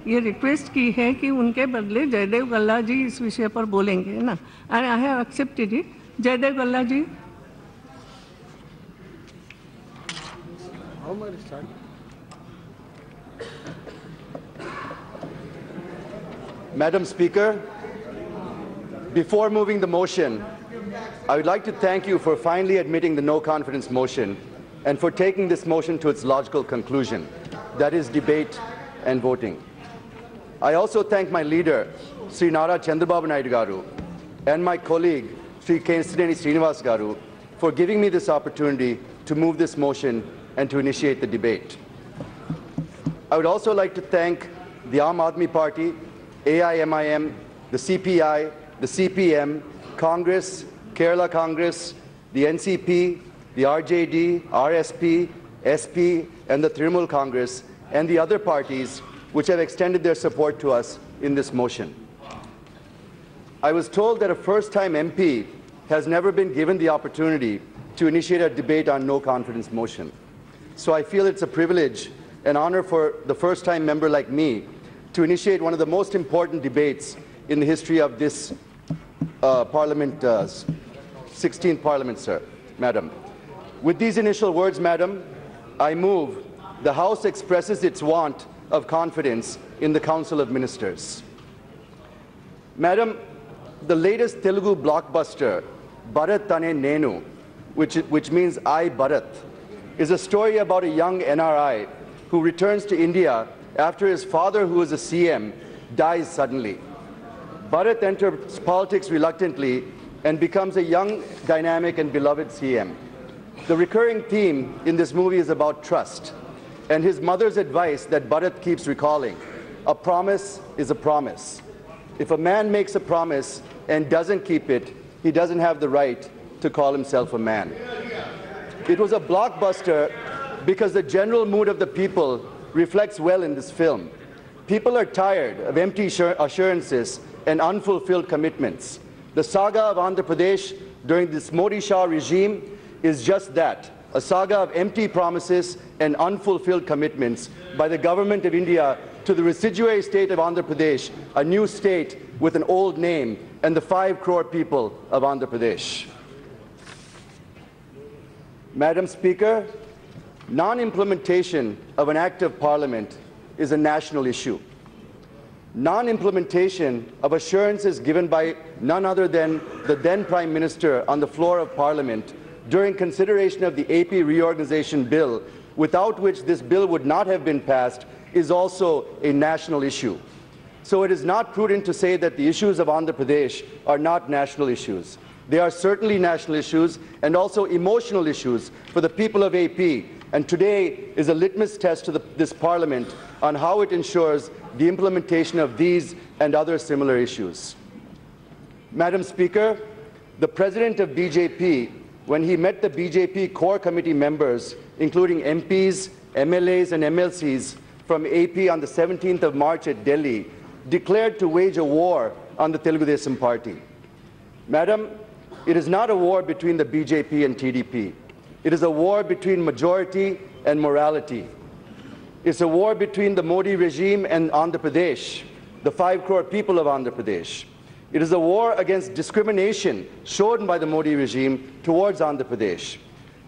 ये रिक्वेस्ट की है कि उनके बदले जयदेव गल्ला जी इस विषय पर बोलेंगे ना. And I have accepted it. Jaydev गल्ला जी. Madam Speaker, before moving the motion, I would like to thank you for finally admitting the no confidence motion and for taking this motion to its logical conclusion, that is debate and voting. I also thank my leader, Sri Nara Chandrababu Naidu Garu, and my colleague, Sri Kesideni Srinivas Garu, for giving me this opportunity to move this motion and to initiate the debate. I would also like to thank the Aam Aadmi Party, AIMIM, the CPI, the CPM, Congress, Kerala Congress, the NCP, the RJD, RSP, SP, and the Trinamool Congress, and the other parties which have extended their support to us in this motion. I was told that a first-time MP has never been given the opportunity to initiate a debate on no confidence motion. So I feel it's a privilege and honor for the first-time member like me to initiate one of the most important debates in the history of this Parliament, 16th Parliament, sir, Madam. With these initial words, Madam, I move the House expresses its want of confidence in the Council of Ministers. Madam, the latest Telugu blockbuster, Bharat Tane Nenu, which means I Bharat, is a story about a young NRI who returns to India after his father, who is a CM, dies suddenly. Bharat enters politics reluctantly and becomes a young, dynamic, and beloved CM. The recurring theme in this movie is about trust and his mother's advice that Bharat keeps recalling: a promise is a promise. If a man makes a promise and doesn't keep it, he doesn't have the right to call himself a man. It was a blockbuster because the general mood of the people reflects well in this film. People are tired of empty assurances and unfulfilled commitments. The saga of Andhra Pradesh during this Modi Shah regime is just that, a saga of empty promises and unfulfilled commitments by the government of India to the residuary state of Andhra Pradesh, a new state with an old name, and the 5 crore people of Andhra Pradesh. Madam Speaker, non-implementation of an act of Parliament is a national issue. Non-implementation of assurances given by none other than the then Prime Minister on the floor of Parliament during consideration of the AP Reorganization Bill, without which this bill would not have been passed, is also a national issue. So it is not prudent to say that the issues of Andhra Pradesh are not national issues. They are certainly national issues and also emotional issues for the people of AP. And today is a litmus test to this Parliament on how it ensures the implementation of these and other similar issues. Madam Speaker, the President of BJP, when he met the BJP core committee members, including MPs, MLAs and MLCs from AP on the 17th of March at Delhi, declared to wage a war on the Telugu Desam Party. Madam, it is not a war between the BJP and TDP. It is a war between majority and morality. It's a war between the Modi regime and Andhra Pradesh, the 5 crore people of Andhra Pradesh. It is a war against discrimination shown by the Modi regime towards Andhra Pradesh.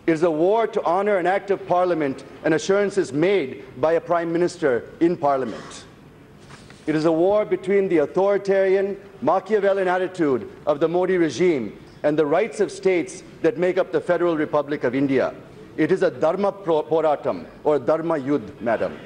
It is a war to honor an act of Parliament and assurances made by a Prime Minister in Parliament. It is a war between the authoritarian, Machiavellian attitude of the Modi regime and the rights of states that make up the Federal Republic of India. It is a Dharma Poratam, or Dharma Yudh, Madam.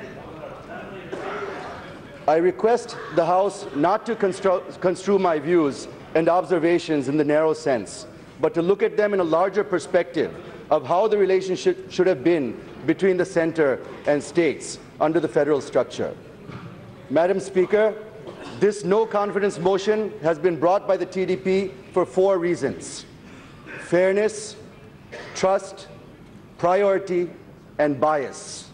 I request the House not to construe my views and observations in the narrow sense, but to look at them in a larger perspective of how the relationship should have been between the centre and states under the federal structure. Madam Speaker, this no-confidence motion has been brought by the TDP for 4 reasons: fairness, trust, priority, and bias.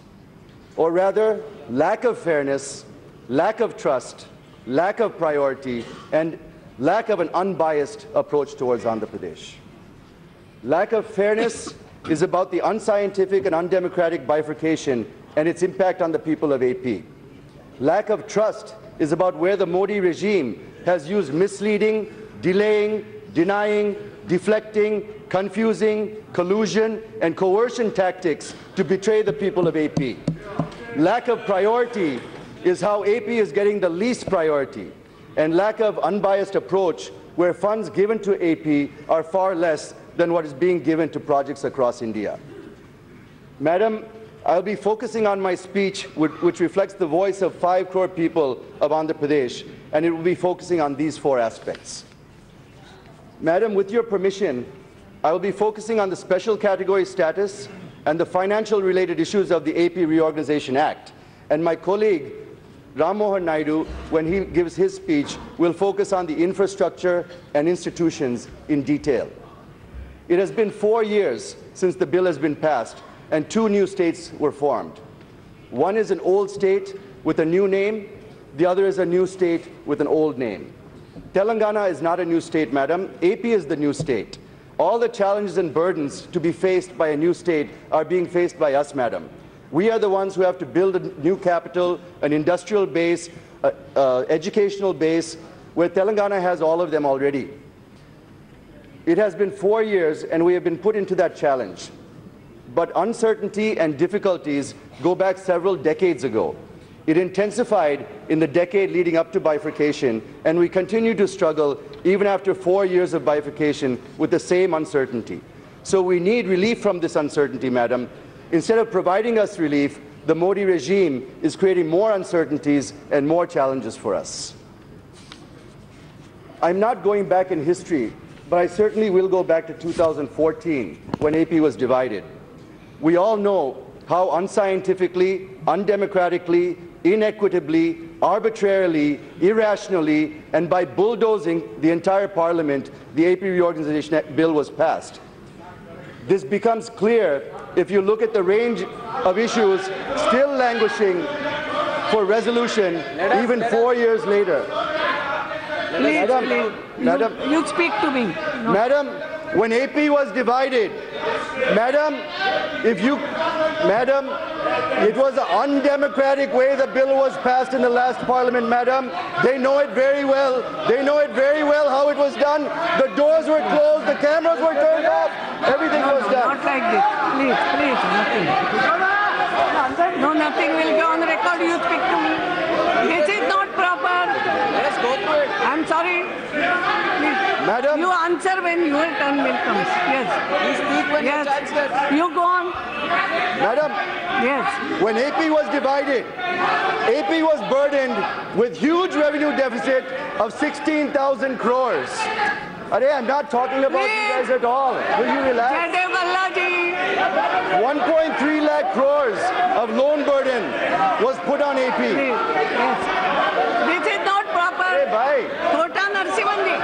Or rather, lack of fairness, lack of trust, lack of priority, and lack of an unbiased approach towards Andhra Pradesh. Lack of fairness is about the unscientific and undemocratic bifurcation and its impact on the people of AP. Lack of trust is about where the Modi regime has used misleading, delaying, denying, deflecting, confusing, collusion, and coercion tactics to betray the people of AP. Lack of priority is how AP is getting the least priority, and lack of unbiased approach where funds given to AP are far less than what is being given to projects across India. Madam, I'll be focusing on my speech, which reflects the voice of 5 crore people of Andhra Pradesh, and it will be focusing on these 4 aspects. Madam, with your permission, I will be focusing on the special category status and the financial related issues of the AP Reorganization Act. And my colleague, Ram Mohan Naidu, when he gives his speech, will focus on the infrastructure and institutions in detail. It has been 4 years since the bill has been passed, and 2 new states were formed. One is an old state with a new name, the other is a new state with an old name. Telangana is not a new state, madam. AP is the new state. All the challenges and burdens to be faced by a new state are being faced by us, madam. We are the ones who have to build a new capital, an industrial base, educational base, where Telangana has all of them already. It has been 4 years, and we have been put into that challenge. But uncertainty and difficulties go back several decades ago. It intensified in the decade leading up to bifurcation, and we continue to struggle even after 4 years of bifurcation with the same uncertainty. So we need relief from this uncertainty, madam. Instead of providing us relief, the Modi regime is creating more uncertainties and more challenges for us. I'm not going back in history, but I certainly will go back to 2014 when AP was divided. We all know how unscientifically, undemocratically, inequitably, arbitrarily, irrationally, and by bulldozing the entire parliament, the AP Reorganization Bill was passed. This becomes clear if you look at the range of issues still languishing for resolution even 4 years later. Madam, you speak to me. No. Madam, when AP was divided, madam, it was an undemocratic way the bill was passed in the last parliament, madam. They know it very well. They know it very well how it was done. The doors were closed, the cameras were turned off, everything was done. Not like this. Please, nothing. No, nothing will go on record. You speak to me. This is not proper. Let's go through it. I'm sorry. Please. Madam, you answer when your turn will come. Yes. You speak when your chance gets. You go on. madam, Yes. when AP was divided, AP was burdened with huge revenue deficit of 16,000 crores. I'm not talking about you guys at all. Will you relax? Jayadev Galla ji. 1.3 lakh crores of loan burden was put on AP. Yes. This is not proper. Hey, bhai. Kota Narsimandi.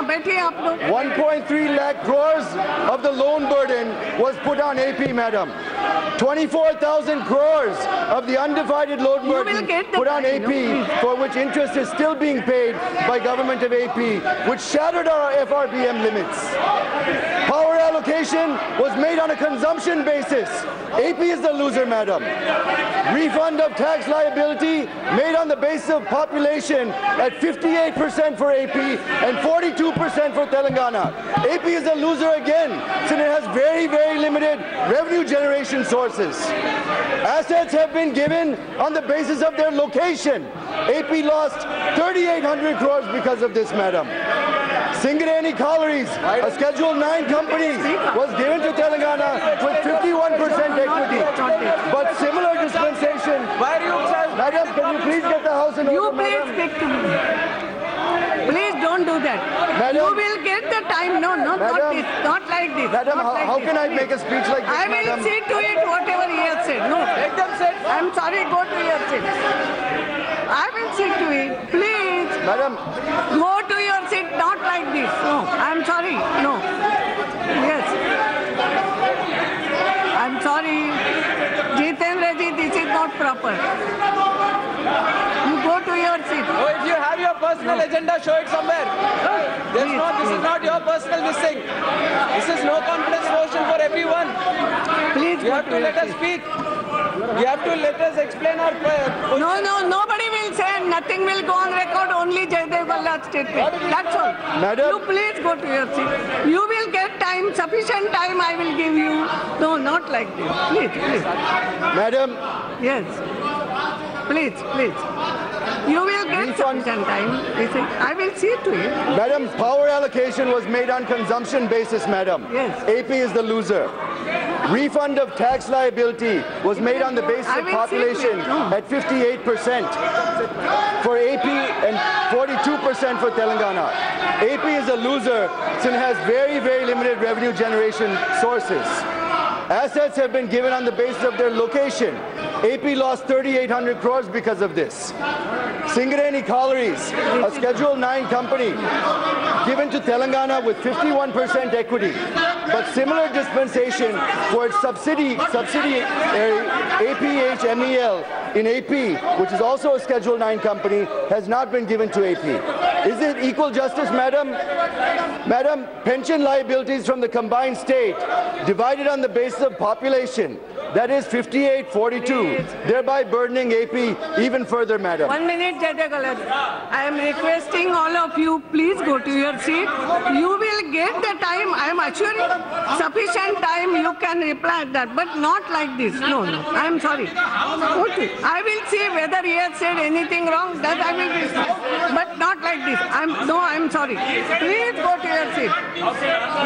बैठिए आप लोग. 1.3 lakh crores of the loan burden was put on AP, madam. 24,000 crores of the undivided loan burden put on AP, for which interest is still being paid by government of AP, which shattered our FRBM limits. Power allocation was made on a consumption basis. AP is the loser, madam. Refund of tax liability made on the basis of population at 58% for AP and 42% for Telangana. AP is the loser again, since it has very, very limited revenue generation sources. Assets have been given on the basis of their location. AP lost 3,800 crores because of this, madam. Singareni Collieries, a Schedule 9 company, was given to Telangana with 51% equity. But similar dispensation. Madam, can you please get the house in order, You please speak to me. Please don't do that. Madam, you will get the time. No, not this. Not like this. Madam, not like how this. can I make a speech like this, I will madam? see to it whatever he has said. No. Let them sit. I'm sorry, go to your seat. I will see to it. Please. Madam, Go to your seat, not like this. No, I'm sorry. No. Yes. I'm sorry. Jitendra ji, this is not proper. You go to your seat. Oh, if you have your personal agenda, show it somewhere. This is not your personal thing. This is no confidence motion for everyone. Please You go have to your let us seat. speak. You have to let us explain our position. No, nobody will say, nothing will go on record, only Jayadev Galla's statement. That's all. Madam. You please go to your seat. You will get time, sufficient time I will give you. No, not like this. Please. Madam. Yes. Please. You will get sufficient time. I will see to it. Madam, power allocation was made on consumption basis, madam. Yes. AP is the loser. Refund of tax liability was made on the basis of population at 58% for AP and 42% for Telangana. AP is a loser since it has very, very limited revenue generation sources. Assets have been given on the basis of their location. AP lost 3,800 crores because of this. Singareni Collieries, a Schedule 9 company, given to Telangana with 51% equity. But similar dispensation for its subsidiary APHMEL in AP, which is also a Schedule 9 company, has not been given to AP. Is it equal justice, madam? Madam, pension liabilities from the combined state divided on the basis of population, that is 58-42, thereby burdening AP even further, madam. 1 minute, Jayadev Galla. I am requesting all of you, please go to your seat. You will get the time, I am assuring, sufficient time you can reply that, but not like this. No, I am sorry. Okay. I will see whether he has said anything wrong, that I will respond, but not like this. I am sorry. Please go to your seat.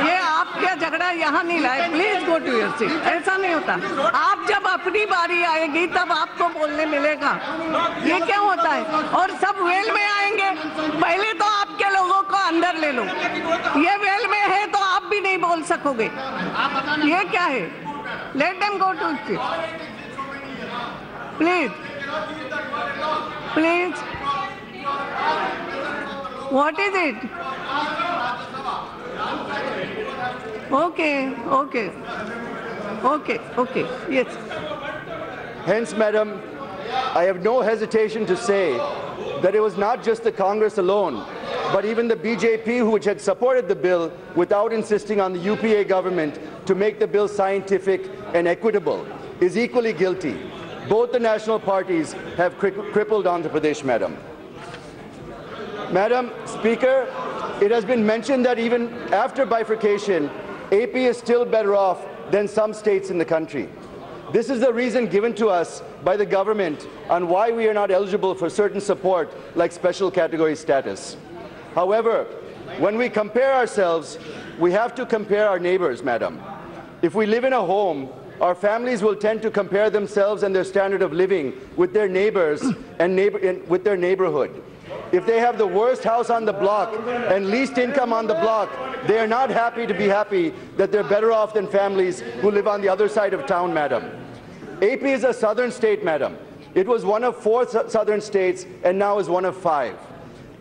ये आपका झगड़ा यहाँ नहीं लाए. Please go to your seat. ऐसा नहीं होता. आप जब अपनी बारी आएगी तब आपको बोलने मिलेगा. ये क्या होता है? और सब वेल में आएंगे. पहले तो आपके लोगों को अंदर ले लो. ये वेल में है तो आप भी नहीं बोल सकोगे. ये क्या है? Let them go to seat. Please. What is it? Okay. Yes. Hence, madam, I have no hesitation to say that it was not just the Congress alone, but even the BJP, which had supported the bill without insisting on the UPA government to make the bill scientific and equitable, is equally guilty. Both the national parties have crippled Andhra Pradesh, madam. Madam Speaker, it has been mentioned that even after bifurcation, AP is still better off than some states in the country. This is the reason given to us by the government on why we are not eligible for certain support like special category status. However, when we compare ourselves, we have to compare our neighbors, madam. If we live in a home, our families will tend to compare themselves and their standard of living with their neighbors and with their neighborhood. If they have the worst house on the block and least income on the block, they are not happy to be happy that they're better off than families who live on the other side of town, madam. AP is a southern state, madam. It was one of 4 southern states and now is one of 5.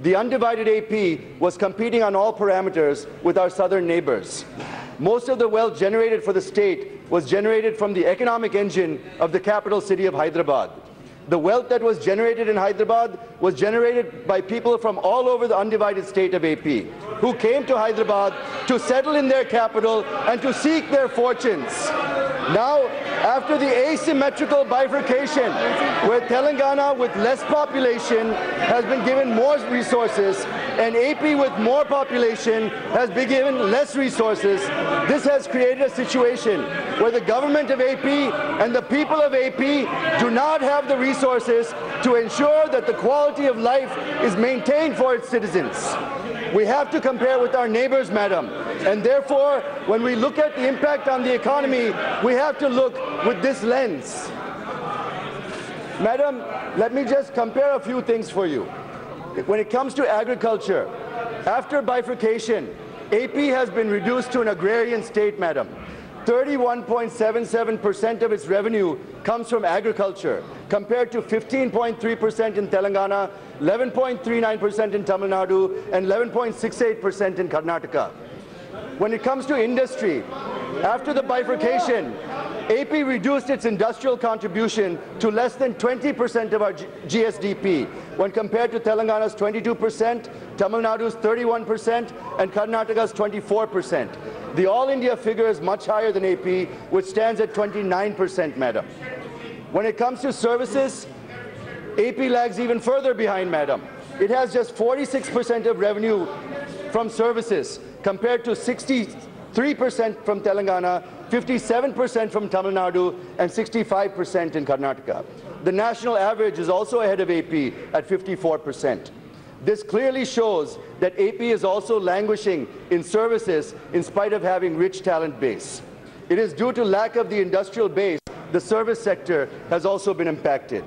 The undivided AP was competing on all parameters with our southern neighbors. Most of the wealth generated for the state was generated from the economic engine of the capital city of Hyderabad. The wealth that was generated in Hyderabad was generated by people from all over the undivided state of AP, who came to Hyderabad to settle in their capital and to seek their fortunes. Now, after the asymmetrical bifurcation, where Telangana with less population has been given more resources and AP with more population has been given less resources, this has created a situation where the government of AP and the people of AP do not have the resources to ensure that the quality of life is maintained for its citizens. We have to compare with our neighbors, madam, and therefore, when we look at the impact on the economy, we have to look with this lens. Madam, let me just compare a few things for you. When it comes to agriculture, after bifurcation, AP has been reduced to an agrarian state, madam. 31.77% of its revenue comes from agriculture, compared to 15.3% in Telangana, 11.39% in Tamil Nadu, and 11.68% in Karnataka. When it comes to industry, after the bifurcation, AP reduced its industrial contribution to less than 20% of our GSDP, when compared to Telangana's 22%, Tamil Nadu's 31%, and Karnataka's 24%. The All India figure is much higher than AP, which stands at 29%, madam. When it comes to services, AP lags even further behind, madam. It has just 46% of revenue from services compared to 63% from Telangana, 57% from Tamil Nadu, and 65% in Karnataka. The national average is also ahead of AP at 54%. This clearly shows that AP is also languishing in services in spite of having rich talent base. It is due to lack of the industrial base, the service sector has also been impacted.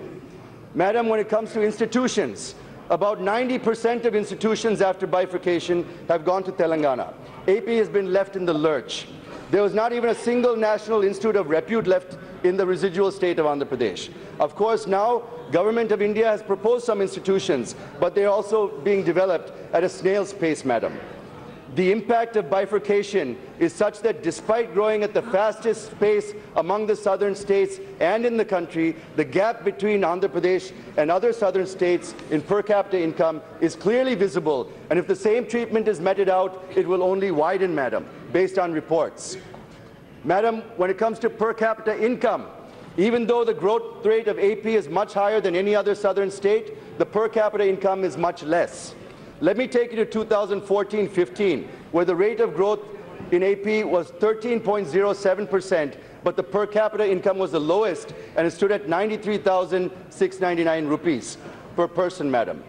Madam, when it comes to institutions, about 90% of institutions after bifurcation have gone to Telangana. AP has been left in the lurch. There was not even a single national institute of repute left in the residual state of Andhra Pradesh. Of course, now Government of India has proposed some institutions, but they are also being developed at a snail's pace, madam. The impact of bifurcation is such that despite growing at the fastest pace among the southern states and in the country, the gap between Andhra Pradesh and other southern states in per capita income is clearly visible, and if the same treatment is meted out, it will only widen, madam, based on reports. Madam, when it comes to per capita income, even though the growth rate of AP is much higher than any other southern state, the per capita income is much less. Let me take you to 2014-15, where the rate of growth in AP was 13.07%, but the per capita income was the lowest, and it stood at 93,699 rupees per person, madam.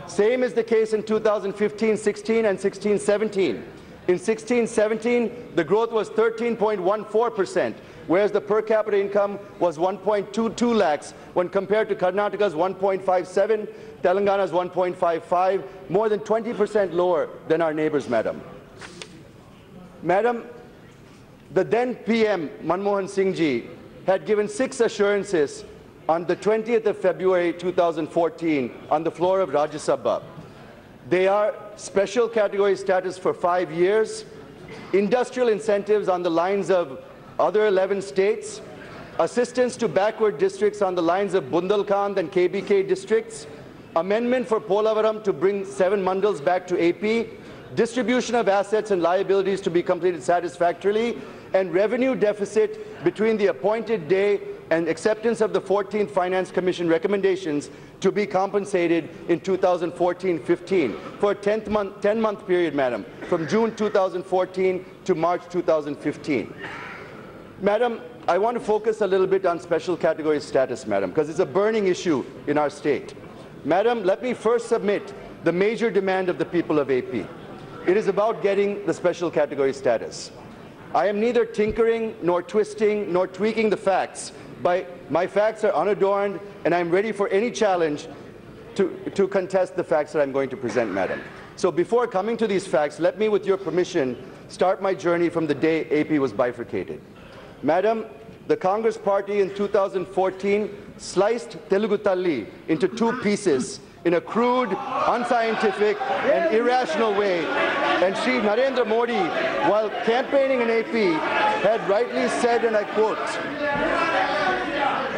Same is the case in 2015-16 and 16-17. In 16-17, the growth was 13.14%, whereas the per capita income was 1.22 lakhs when compared to Karnataka's 1.57, Telangana's 1.55, more than 20% lower than our neighbors, madam. Madam, the then PM, Manmohan Singh ji, had given 6 assurances on the 20th of February 2014 on the floor of Rajya Sabha. They are special category status for 5 years, industrial incentives on the lines of other 11 states, assistance to backward districts on the lines of Bundelkhand and KBK districts, amendment for Polavaram to bring 7 mandals back to AP, distribution of assets and liabilities to be completed satisfactorily, and revenue deficit between the appointed day and acceptance of the 14th Finance Commission recommendations to be compensated in 2014-15 for a 10-month period, madam, from June 2014 to March 2015. Madam, I want to focus a little bit on special category status, madam, because it's a burning issue in our state. Madam, let me first submit the major demand of the people of AP. It is about getting the special category status. I am neither tinkering, nor twisting, nor tweaking the facts. My facts are unadorned, and I'm ready for any challenge to contest the facts that I'm going to present, madam. So before coming to these facts, let me, with your permission, start my journey from the day AP was bifurcated. Madam, the Congress Party in 2014 sliced Telugu Talli into 2 pieces in a crude, unscientific, and irrational way. And Shri Narendra Modi, while campaigning in AP, had rightly said, and I quote,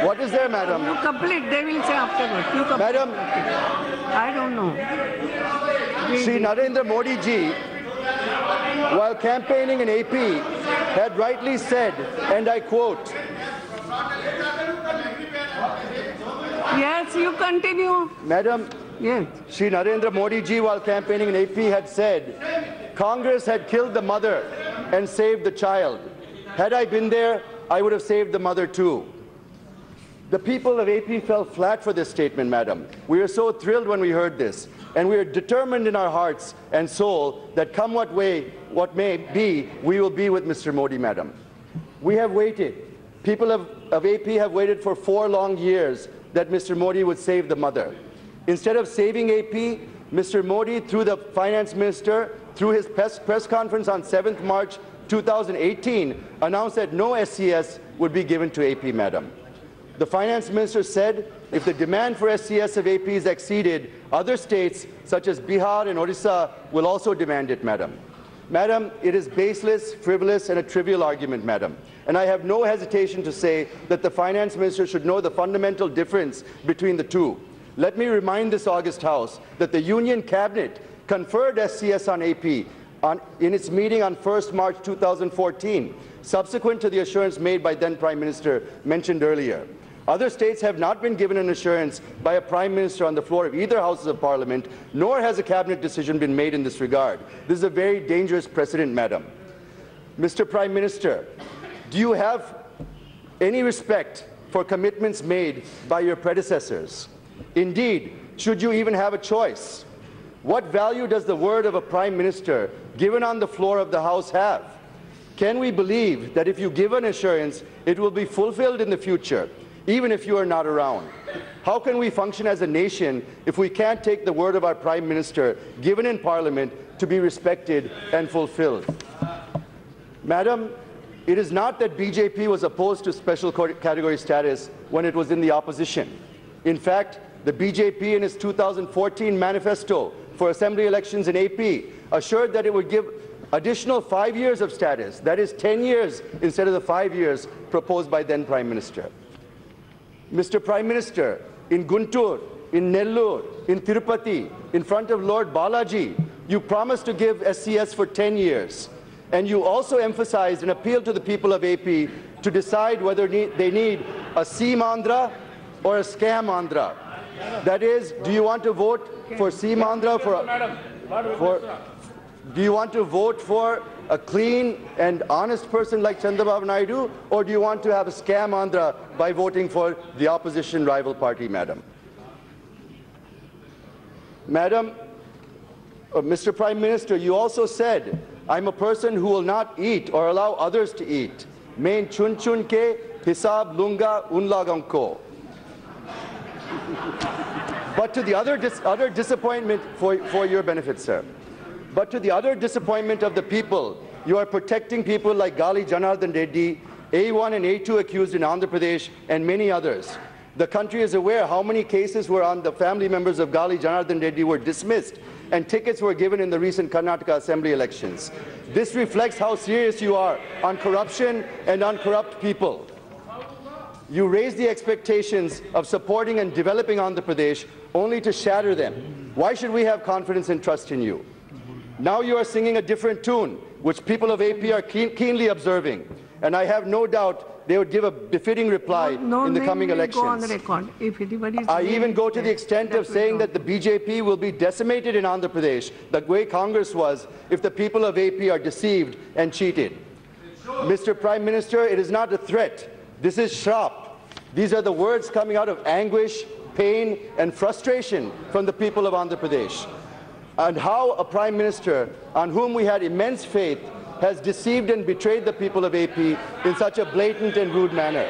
what is there, madam? You complete, they will say afterwards. You complete. Madam, I don't know. Shri Narendra Modi ji, while campaigning in AP, had rightly said, and I quote, yes, you continue. Madam, yes. Shri Narendra Modi ji, while campaigning in AP, had said, Congress had killed the mother and saved the child. Had I been there, I would have saved the mother too. The people of AP fell flat for this statement, madam. We were so thrilled when we heard this, and we are determined in our hearts and soul that come what may be, we will be with Mr. Modi, madam. We have waited. People of AP have waited for 4 long years that Mr. Modi would save the mother. Instead of saving AP, Mr. Modi, through the finance minister, through his press conference on 7th March 2018, announced that no SCS would be given to AP, madam. The finance minister said if the demand for SCS of AP is exceeded, other states such as Bihar and Odisha will also demand it, madam. Madam, it is baseless, frivolous, and a trivial argument, madam. And I have no hesitation to say that the finance minister should know the fundamental difference between the two. Let me remind this august House that the Union Cabinet conferred SCS on AP in its meeting on 1st March 2014, subsequent to the assurance made by then Prime Minister mentioned earlier. Other states have not been given an assurance by a Prime Minister on the floor of either Houses of Parliament, nor has a cabinet decision been made in this regard. This is a very dangerous precedent, Madam. Mr. Prime Minister, do you have any respect for commitments made by your predecessors? Indeed, should you even have a choice? What value does the word of a Prime Minister given on the floor of the House have? Can we believe that if you give an assurance, it will be fulfilled in the future, even if you are not around? How can we function as a nation if we can't take the word of our Prime Minister given in Parliament to be respected and fulfilled? Madam, it is not that BJP was opposed to special category status when it was in the opposition. In fact, the BJP in its 2014 manifesto for assembly elections in AP assured that it would give additional 5 years of status, that is 10 years instead of the 5 years proposed by then Prime Minister. Mr. Prime Minister, in Guntur, in Nellore, in Tirupati, in front of Lord Balaji, you promised to give SCS for 10 years. And you also emphasized an appeal to the people of AP to decide whether they need a Seam Andhra or a Scam Andhra. That is, do you want to vote for Seam Andhra do you want to vote for a clean and honest person like Chandrababu Naidu, or do you want to have a Scam Andhra by voting for the opposition rival party, Madam? Madam, Mr. Prime Minister, you also said, I'm a person who will not eat or allow others to eat. Main chun chun ke hisab lunga un laganko. But to the other disappointment for your benefit, sir. But to the other disappointment of the people, you are protecting people like Galla Jayadev Reddy, A1 and A2 accused in Andhra Pradesh, and many others. The country is aware how many cases were on the family members of Galla Jayadev Reddy were dismissed, and tickets were given in the recent Karnataka Assembly elections. This reflects how serious you are on corruption and on corrupt people. You raise the expectations of supporting and developing Andhra Pradesh only to shatter them. Why should we have confidence and trust in you? Now you are singing a different tune, which people of AP are keenly observing, and I have no doubt they would give a befitting reply in the coming elections. Go on the record. If I even go to the extent of saying that the BJP will be decimated in Andhra Pradesh, the way Congress was, if the people of AP are deceived and cheated. Mr. Prime Minister, it is not a threat. This is shrap. These are the words coming out of anguish, pain, and frustration from the people of Andhra Pradesh. And how a Prime Minister on whom we had immense faith has deceived and betrayed the people of AP in such a blatant and rude manner.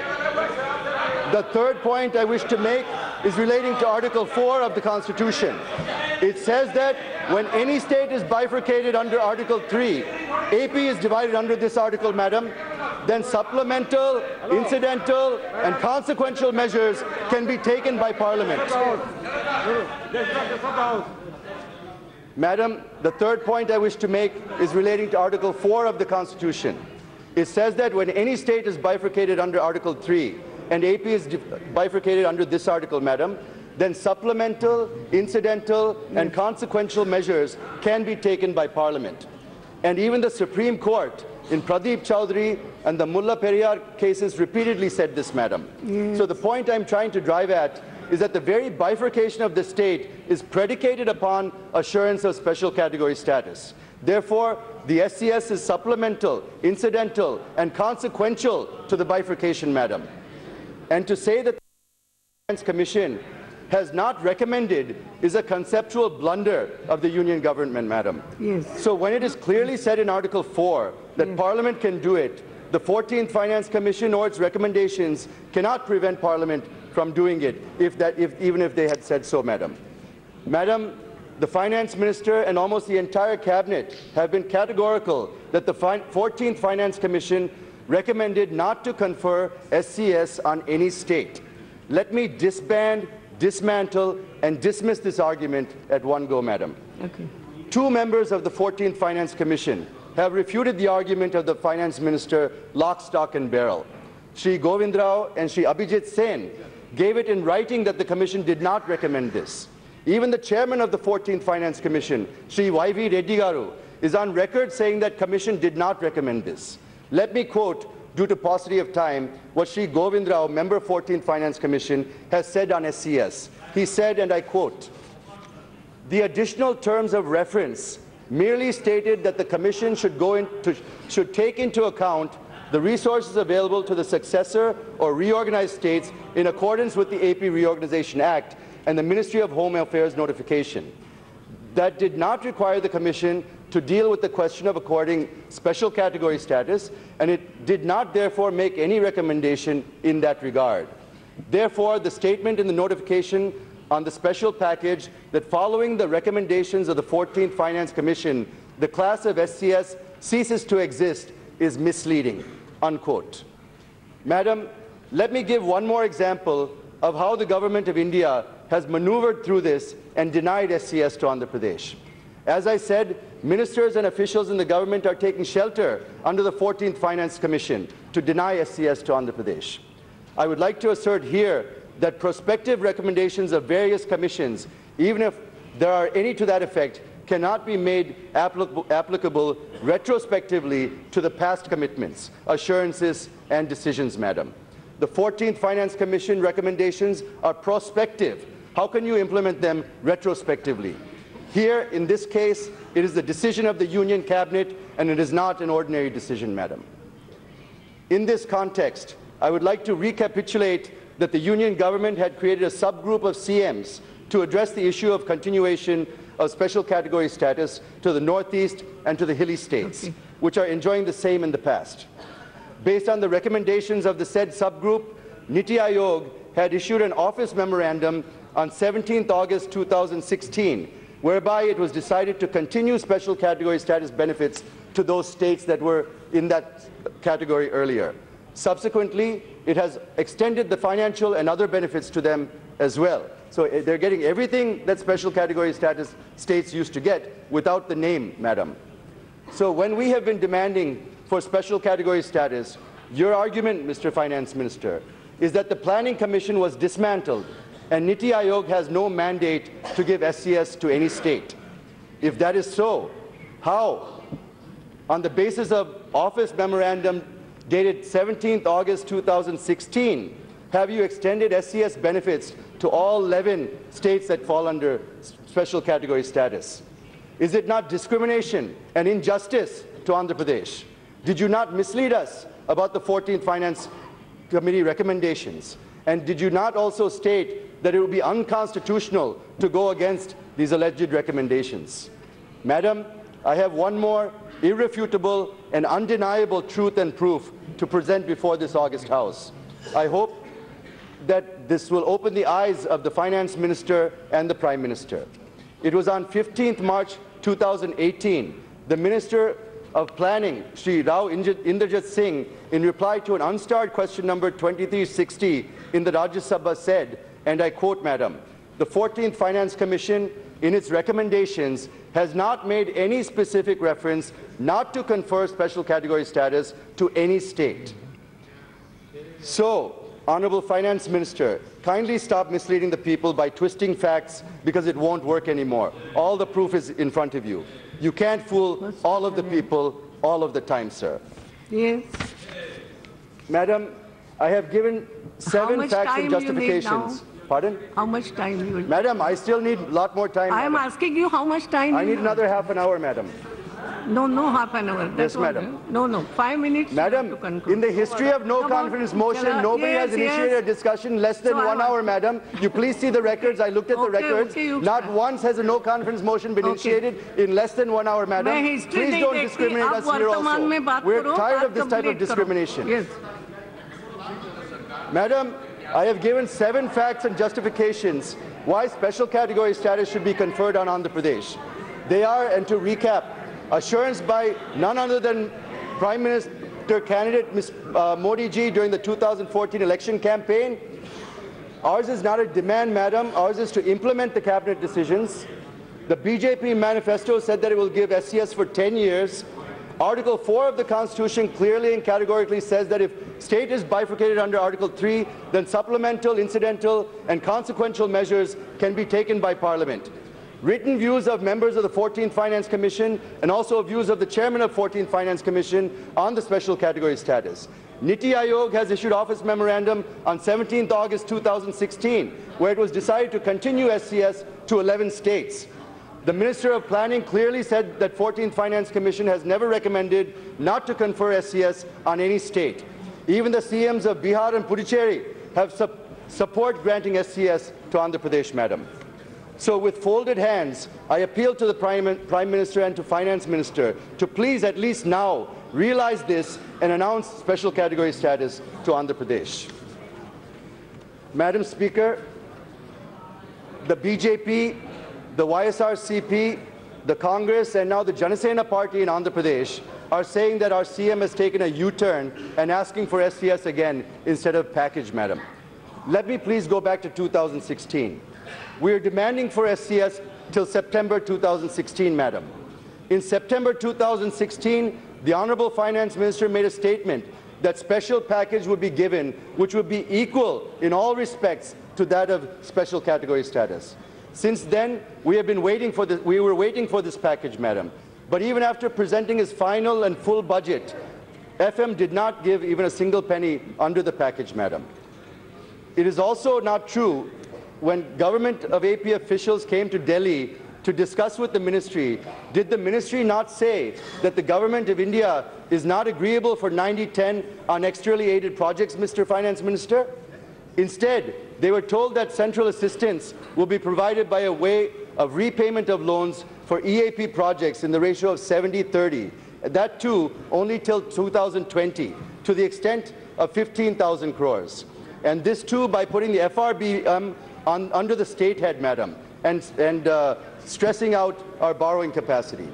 The third point I wish to make is relating to Article 4 of the Constitution. It says that when any state is bifurcated under Article 3, AP is divided under this article, Madam, then supplemental, incidental, and consequential measures can be taken by Parliament. Madam, the third point I wish to make is relating to Article 4 of the Constitution. It says that when any state is bifurcated under Article 3 and AP is bifurcated under this article, Madam, then supplemental, incidental, and consequential measures can be taken by Parliament. And even the Supreme Court in Pradeep Chowdhury and the Mulla Periyar cases repeatedly said this, Madam. Yes. So the point I'm trying to drive at is that the very bifurcation of the state is predicated upon assurance of special category status. Therefore, the SCS is supplemental, incidental, and consequential to the bifurcation, Madam. And to say that the Finance Commission has not recommended is a conceptual blunder of the Union government, Madam. Yes. So when it is clearly said in Article 4 that Parliament can do it, the 14th Finance Commission or its recommendations cannot prevent Parliament from doing it, even if they had said so, Madam. Madam, the Finance Minister and almost the entire Cabinet have been categorical that the 14th Finance Commission recommended not to confer SCS on any state. Let me disband, dismantle, and dismiss this argument at one go, Madam. Okay. Two members of the 14th Finance Commission have refuted the argument of the Finance Minister lock, stock, and barrel. Shri Govind Rao and Shri Abhijit Sen gave it in writing that the Commission did not recommend this. Even the chairman of the 14th Finance Commission, Shri Y.V. Reddy Garu, is on record saying that Commission did not recommend this. Let me quote due to paucity of time, what Shri Govind Rao, member 14th Finance Commission, has said on SCS. He said, and I quote, "The additional terms of reference merely stated that the Commission should take into account the resources available to the successor or reorganized states in accordance with the AP Reorganization Act and the Ministry of Home Affairs notification. That did not require the Commission to deal with the question of according special category status, and it did not therefore make any recommendation in that regard. Therefore, the statement in the notification on the special package that following the recommendations of the 14th Finance Commission, the class of SCS ceases to exist is misleading," unquote. Madam, let me give one more example of how the government of India has maneuvered through this and denied SCS to Andhra Pradesh. As I said, ministers and officials in the government are taking shelter under the 14th Finance Commission to deny SCS to Andhra Pradesh. I would like to assert here that prospective recommendations of various commissions, even if there are any to that effect, cannot be made applicable retrospectively to the past commitments, assurances, and decisions, Madam. The 14th Finance Commission recommendations are prospective. How can you implement them retrospectively? Here, in this case, it is the decision of the Union Cabinet, and it is not an ordinary decision, Madam. In this context, I would like to recapitulate that the Union government had created a subgroup of CMs to address the issue of continuation of special category status to the Northeast and to the hilly states, which are enjoying the same in the past. Based on the recommendations of the said subgroup, Niti Aayog had issued an office memorandum on 17th August 2016, whereby it was decided to continue special category status benefits to those states that were in that category earlier. Subsequently, it has extended the financial and other benefits to them as well. So they're getting everything that special category status states used to get without the name, Madam. So when we have been demanding for special category status, your argument, Mr. Finance Minister, is that the Planning Commission was dismantled and Niti Aayog has no mandate to give SCS to any state. If that is so, how, on the basis of office memorandum dated 17th August 2016, have you extended SCS benefits to all 11 states that fall under special category status? Is it not discrimination and injustice to Andhra Pradesh? Did you not mislead us about the 14th Finance Committee recommendations? And did you not also state that it would be unconstitutional to go against these alleged recommendations? Madam, I have one more irrefutable and undeniable truth and proof to present before this August House. I hope that this will open the eyes of the Finance Minister and the Prime Minister. It was on 15th March 2018, the Minister of Planning, Shri Rao Inderjit Singh, in reply to an unstarred question number 2360 in the Rajya Sabha said, and I quote, Madam, "The 14th Finance Commission, in its recommendations, has not made any specific reference not to confer special category status to any state." So, Honorable Finance Minister, kindly stop misleading the people by twisting facts because it won't work anymore. All the proof is in front of you. You can't fool all of the people all of the time, sir. Yes. Madam, I have given 7 facts and justifications. Pardon? How much time you will? Madam, I still need a lot more time. I am asking you how much time. I need another half an hour, Madam. No, half an hour. Yes, madam. No, 5 minutes. Madam, in the history of no confidence motion, nobody has initiated a discussion less than 1 hour, madam. You please see the records. I looked at the records. Not once has a no confidence motion been initiated in less than 1 hour, madam. Please don't discriminate us here also. We're tired of this type of discrimination. Yes. Madam, I have given 7 facts and justifications why special category status should be conferred on Andhra Pradesh. They are, and to recap, assurance by none other than Prime Minister candidate Ms. Modi ji during the 2014 election campaign. Ours is not a demand, madam. Ours is to implement the cabinet decisions. The BJP manifesto said that it will give SCS for 10 years. Article 4 of the Constitution clearly and categorically says that if state is bifurcated under Article 3, then supplemental, incidental, and consequential measures can be taken by Parliament. Written views of members of the 14th Finance Commission and also views of the chairman of 14th Finance Commission on the special category status. Niti Aayog has issued office memorandum on 17th August 2016, where it was decided to continue SCS to 11 states. The Minister of Planning clearly said that 14th Finance Commission has never recommended not to confer SCS on any state. Even the CMs of Bihar and Puducherry have support granting SCS to Andhra Pradesh, Madam. So with folded hands, I appeal to the Prime Minister and to Finance Minister to please at least now realize this and announce special category status to Andhra Pradesh. Madam Speaker, the BJP, the YSRCP, the Congress and now the Janasena party in Andhra Pradesh are saying that our CM has taken a U-turn and asking for SCS again instead of package, Madam. Let me please go back to 2016. We are demanding for SCS till September 2016, Madam. In September 2016, the Honourable Finance Minister made a statement that special package would be given, which would be equal in all respects to that of special category status. Since then, we were waiting for this package, Madam. But even after presenting his final and full budget, FM did not give even a single penny under the package, Madam. It is also not true when government of AP officials came to Delhi to discuss with the ministry, did the ministry not say that the government of India is not agreeable for 90-10 on externally aided projects, Mr. Finance Minister? Instead, they were told that central assistance will be provided by a way of repayment of loans for EAP projects in the ratio of 70-30, that too only till 2020, to the extent of 15,000 crores. And this too by putting the FRB under the state head, Madam, and stressing out our borrowing capacity.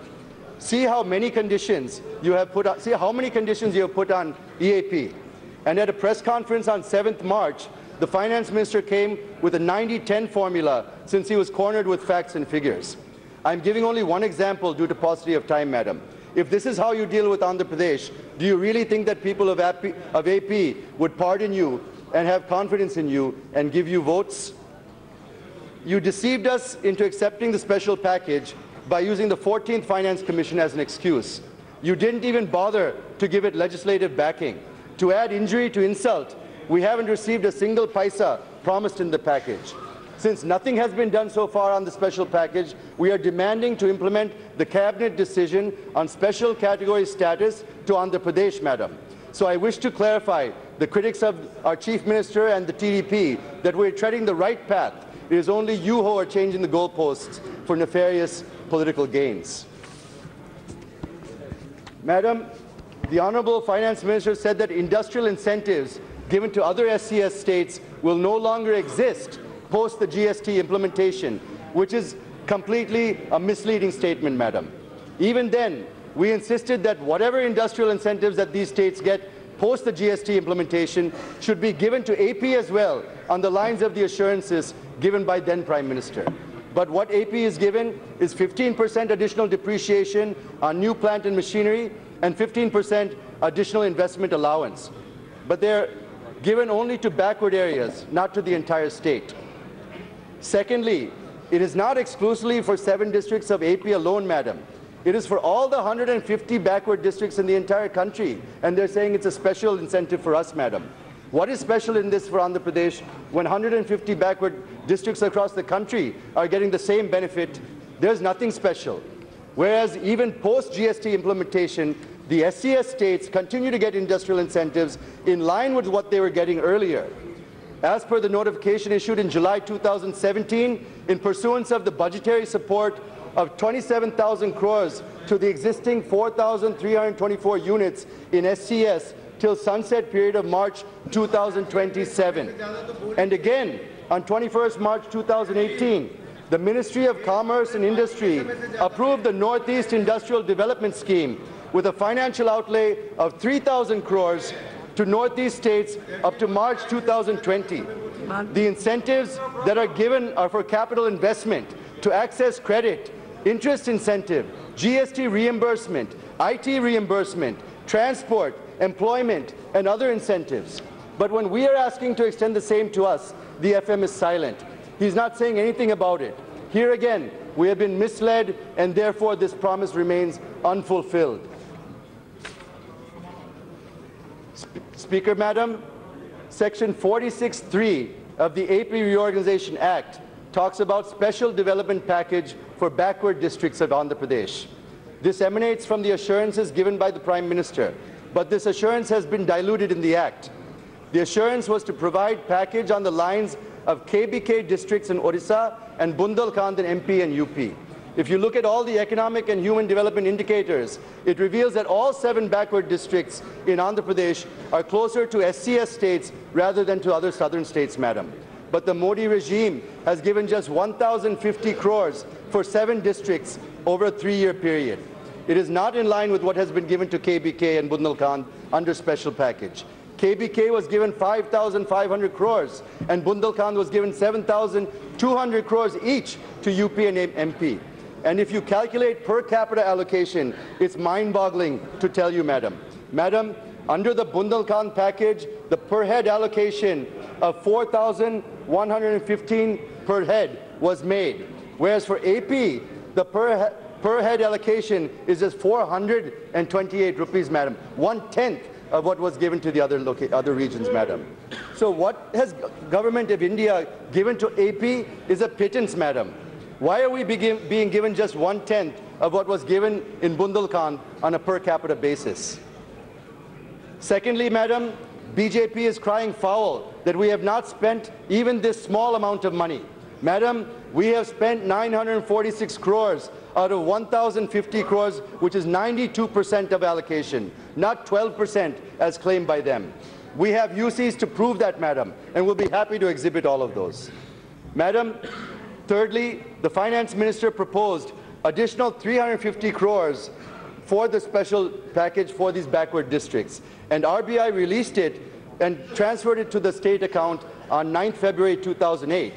See how many conditions you have put on, see how many conditions you have put on EAP. And at a press conference on 7th March, the Finance Minister came with a 90-10 formula since he was cornered with facts and figures. I'm giving only one example due to paucity of time, Madam. If this is how you deal with Andhra Pradesh, do you really think that people of AP would pardon you and have confidence in you and give you votes? You deceived us into accepting the special package by using the 14th Finance Commission as an excuse. You didn't even bother to give it legislative backing. To add injury to insult, we haven't received a single paisa promised in the package. Since nothing has been done so far on the special package, we are demanding to implement the Cabinet decision on special category status to Andhra Pradesh, Madam. So I wish to clarify the critics of our Chief Minister and the TDP that we're treading the right path. It is only you who are changing the goalposts for nefarious political gains. Madam, the Honourable Finance Minister said that industrial incentives given to other SCS states will no longer exist post the GST implementation, which is completely a misleading statement, Madam. Even then, we insisted that whatever industrial incentives that these states get post the GST implementation should be given to AP as well on the lines of the assurances given by then Prime Minister. But what AP is given is 15% additional depreciation on new plant and machinery and 15% additional investment allowance. But they're given only to backward areas, not to the entire state. Secondly, it is not exclusively for 7 districts of AP alone, Madam. It is for all the 150 backward districts in the entire country, and they're saying it's a special incentive for us, Madam. What is special in this for Andhra Pradesh when 150 backward districts across the country are getting the same benefit? There's nothing special. Whereas even post-GST implementation, the SCS states continue to get industrial incentives in line with what they were getting earlier. As per the notification issued in July 2017, in pursuance of the budgetary support of 27,000 crores to the existing 4,324 units in SCS till sunset period of March 2027. And again, on 21st March 2018, the Ministry of Commerce and Industry approved the Northeast Industrial Development Scheme with a financial outlay of 3,000 crores to Northeast states up to March 2020. The incentives that are given are for capital investment, to access credit, interest incentive, GST reimbursement, IT reimbursement, transport, employment, and other incentives. But when we are asking to extend the same to us, the FM is silent. He's not saying anything about it. Here again, we have been misled, and therefore this promise remains unfulfilled. Speaker, Madam, Section 46(3) of the AP Reorganization Act talks about special development package for backward districts of Andhra Pradesh. This emanates from the assurances given by the Prime Minister, but this assurance has been diluted in the Act. The assurance was to provide package on the lines of KBK districts in Odisha and Bundelkhand in MP and UP. If you look at all the economic and human development indicators, it reveals that all 7 backward districts in Andhra Pradesh are closer to SCS states rather than to other southern states, Madam. But the Modi regime has given just 1,050 crores for 7 districts over a 3-year period. It is not in line with what has been given to KBK and Bundelkhand under special package. KBK was given 5,500 crores and Bundelkhand was given 7,200 crores each to UP and MP. And if you calculate per capita allocation, it's mind-boggling to tell you, Madam. Madam, under the Bundelkhand package, the per head allocation of 4,115 per head was made, whereas for AP, the per head allocation is just 428 rupees, Madam, 1/10 of what was given to the other regions, Madam. So what has Government of India given to AP is a pittance, Madam. Why are we being given just 1/10 of what was given in Bundelkhand on a per capita basis? Secondly, Madam, BJP is crying foul that we have not spent even this small amount of money. Madam, we have spent 946 crores out of 1,050 crores, which is 92% of allocation, not 12% as claimed by them. We have UCs to prove that, Madam, and we'll be happy to exhibit all of those. Madam, thirdly, the Finance Minister proposed additional 350 crores for the special package for these backward districts, and RBI released it and transferred it to the state account on 9th February 2008.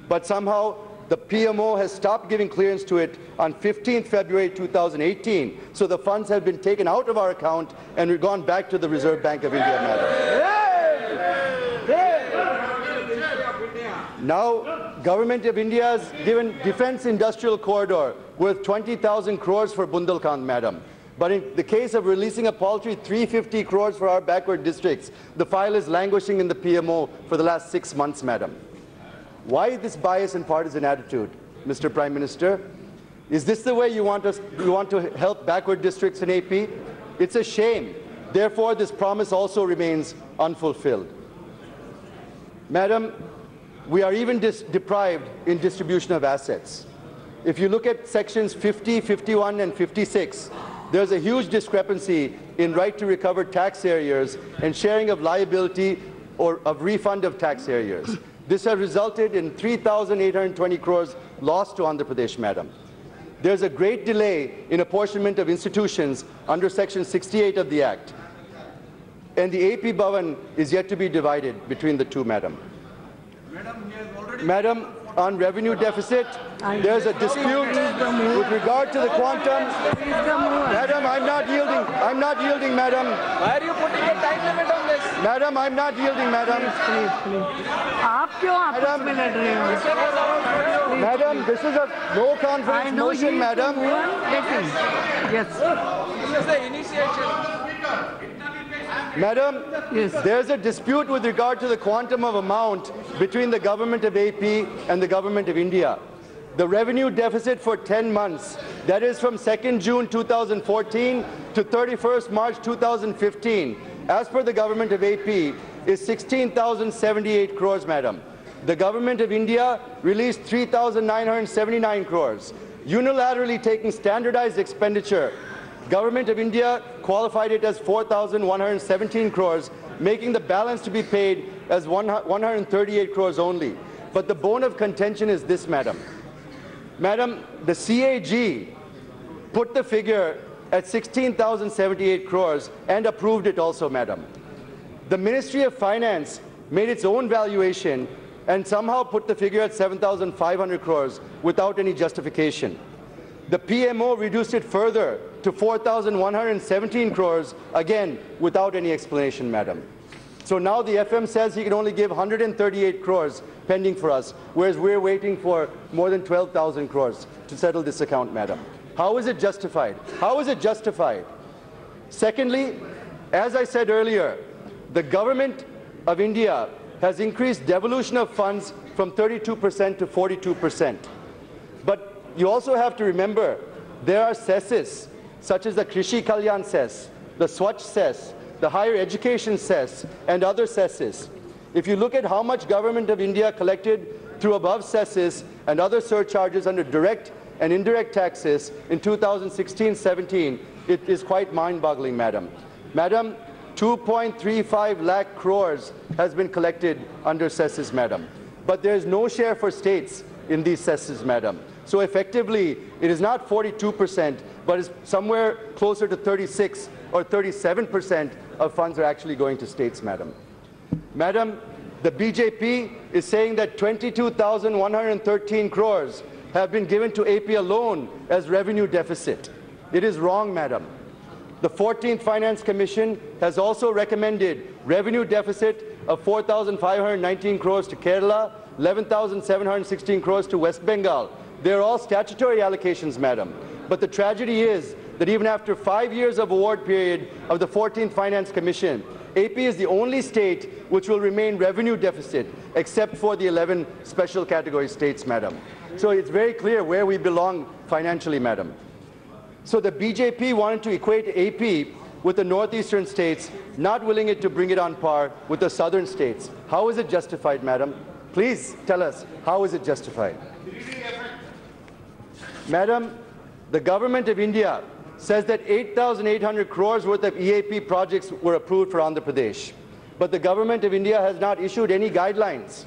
But somehow the PMO has stopped giving clearance to it on 15th February 2018. So the funds have been taken out of our account and we've gone back to the Reserve Bank of India, Madam. Now, Government of India has given Defence Industrial Corridor worth 20,000 crores for Bundelkhand, Madam. But in the case of releasing a paltry 350 crores for our backward districts, the file is languishing in the PMO for the last 6 months, Madam. Why this bias and partisan attitude, Mr. Prime Minister? Is this the way you want to help backward districts in AP? It's a shame. Therefore, this promise also remains unfulfilled. Madam, we are even deprived in distribution of assets. If you look at sections 50, 51, and 56, there's a huge discrepancy in right to recover tax arrears and sharing of liability or of refund of tax arrears. This has resulted in 3,820 crores lost to Andhra Pradesh, Madam. There's a great delay in apportionment of institutions under Section 68 of the Act, and the AP Bhavan is yet to be divided between the two, Madam. Madam, on revenue deficit, there's a dispute with regard to the quantum. Madam, I'm not yielding. I'm not yielding, Madam. Why are you putting a time limit on this? Madam, I'm not yielding, Madam. आप क्यों आपस में लड़ रहे हो? Madam, this is a no confidence motion, Madam. Yes. This is the initiation. Madam, yes. There's a dispute with regard to the quantum of amount between the Government of AP and the Government of India. The revenue deficit for 10 months, that is from 2nd June 2014 to 31st March 2015, as per the Government of AP, is 16,078 crores, Madam. The Government of India released 3,979 crores. Unilaterally taking standardized expenditure, Government of India qualified it as 4,117 crores, making the balance to be paid as 138 crores only. But the bone of contention is this, Madam. Madam, the CAG put the figure at 16,078 crores and approved it also, Madam. The Ministry of Finance made its own valuation and somehow put the figure at 7,500 crores without any justification. The PMO reduced it further to 4,117 crores, again, without any explanation, Madam. So now the FM says he can only give 138 crores pending for us, whereas we're waiting for more than 12,000 crores to settle this account, Madam. How is it justified? How is it justified? Secondly, as I said earlier, The government of India has increased devolution of funds from 32% to 42%. But you also have to remember, there are cesses, such as the Krishi Kalyan cess, the Swachh cess, the higher education cess, and other cesses. If you look at how much government of India collected through above cesses and other surcharges under direct and indirect taxes in 2016-17, it is quite mind-boggling, Madam. Madam, 2.35 lakh crores has been collected under cesses, Madam. But there is no share for states in these cesses, Madam. So effectively, it is not 42%, but it's somewhere closer to 36 or 37% of funds are actually going to states, Madam. Madam, the BJP is saying that 22,113 crores have been given to AP alone as revenue deficit. It is wrong, Madam. The 14th Finance Commission has also recommended revenue deficit of 4,519 crores to Kerala, 11,716 crores to West Bengal. They're all statutory allocations, Madam. But the tragedy is that even after 5 years of award period of the 14th Finance Commission, AP is the only state which will remain revenue deficit, except for the 11 special category states, Madam. So it's very clear where we belong financially, Madam. So the BJP wanted to equate AP with the northeastern states, not willing to bring it on par with the southern states. How is it justified, Madam? Please tell us, how is it justified? Madam, the government of India says that 8,800 crores worth of EAP projects were approved for Andhra Pradesh. But the government of India has not issued any guidelines.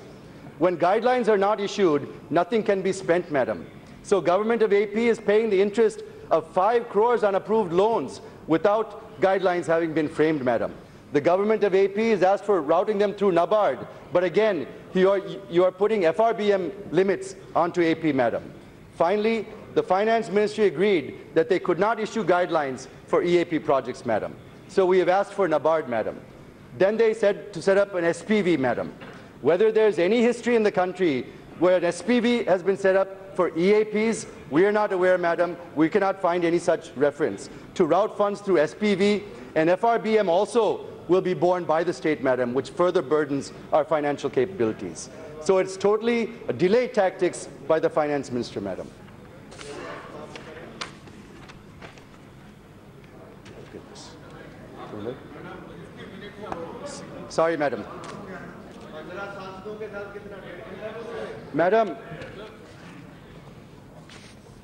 When guidelines are not issued, nothing can be spent, Madam. So government of AP is paying the interest of 5 crores on approved loans without guidelines having been framed, Madam. The government of AP has asked for routing them through NABARD, but again, you are putting FRBM limits onto AP, Madam. Finally, the Finance Ministry agreed that they could not issue guidelines for EAP projects, Madam. So we have asked for NABARD, Madam. Then they said to set up an SPV, Madam. Whether there's any history in the country where an SPV has been set up for EAPs, we are not aware, Madam. We cannot find any such reference. To route funds through SPV, and FRBM also will be borne by the state, Madam, which further burdens our financial capabilities. So it's totally a delay tactics by the Finance Minister, Madam. Sorry, Madam. Madam,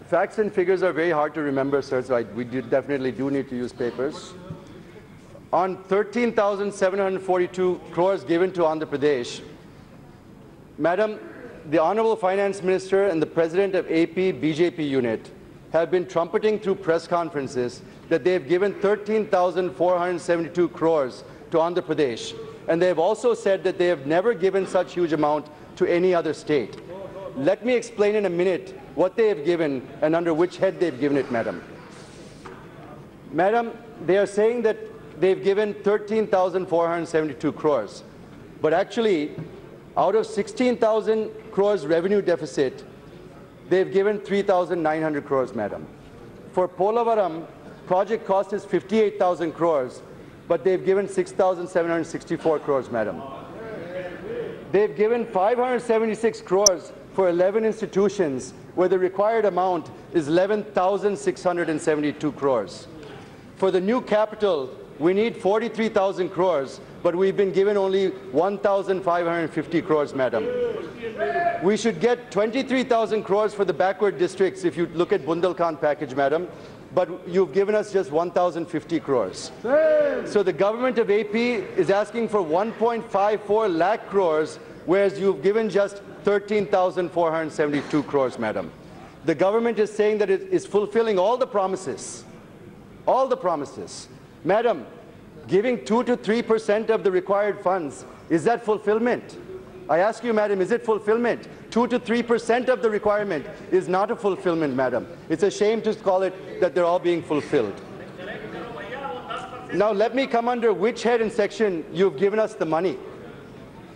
facts and figures are very hard to remember, sir, so we definitely do need to use papers. On 13,742 crores given to Andhra Pradesh, Madam, the Honorable Finance Minister and the President of AP BJP unit have been trumpeting through press conferences that they have given 13,472 crores to Andhra Pradesh. And they have also said that they have never given such huge amount to any other state. Let me explain in a minute what they have given and under which head they've given it, Madam. Madam, they are saying that they've given 13,472 crores. But actually, out of 16,000 crores revenue deficit, they've given 3,900 crores, Madam. For Polavaram, project cost is 58,000 crores, but they've given 6,764 crores, Madam. They've given 576 crores for 11 institutions, where the required amount is 11,672 crores. For the new capital, we need 43,000 crores, but we've been given only 1,550 crores, Madam. We should get 23,000 crores for the backward districts if you look at Bundelkhand package, Madam, but you've given us just 1,050 crores. So the government of AP is asking for 1.54 lakh crores, whereas you've given just 13,472 crores, Madam. The government is saying that it is fulfilling all the promises. All the promises. Madam, giving 2 to 3% of the required funds, is that fulfillment? I ask you, Madam, is it fulfillment? 2 to 3% of the requirement is not a fulfillment, Madam. It's a shame to call it that they're all being fulfilled. Now let me come under which head and section you've given us the money.